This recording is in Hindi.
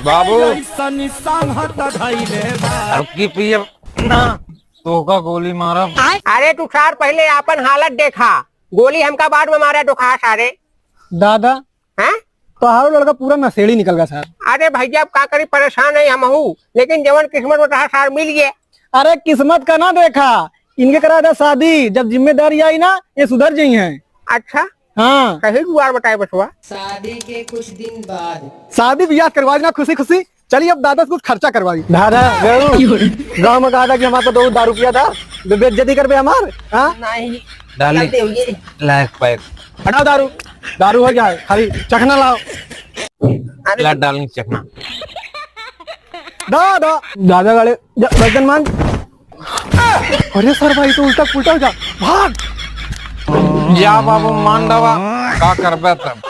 बाबू अब की पिए ना तो का गोली मारा। अरे तू सार पहले अपन हालत देखा, गोली हमका बाद में मारा दुखा सारे। दादा हैं? तो हारो लड़का पूरा नशेड़ी निकल गया सर। अरे भैया अब का करी, परेशान है हम हूँ, लेकिन जवन किस्मत में रहा सार मिल गए। अरे किस्मत का ना देखा, इनके करा था शादी, जब जिम्मेदारी आई ना ये सुधर गई हैं। अच्छा हाँ सही जुआर बताए बसवा। शादी के कुछ दिन बाद शादी ब्याह करवा देना खुशी खुशी। चलिए अब दादा से कुछ खर्चा करवा दी। दादा गाँव में कहा था कि हमारे तो दारू पिया था, बेइज्जती कर पे हमार। हाँ नहीं डाली लाख पैक हटाओ दारू, दारू हो गया है, खाली चखना लाओ। ला डालनी चखना। दादा दादा गाड़े बर्तन मान। अरे सर भाई तो उल्टा पुल्टा हो जा, भाग। जा बाबू मान दवा का करबे तब।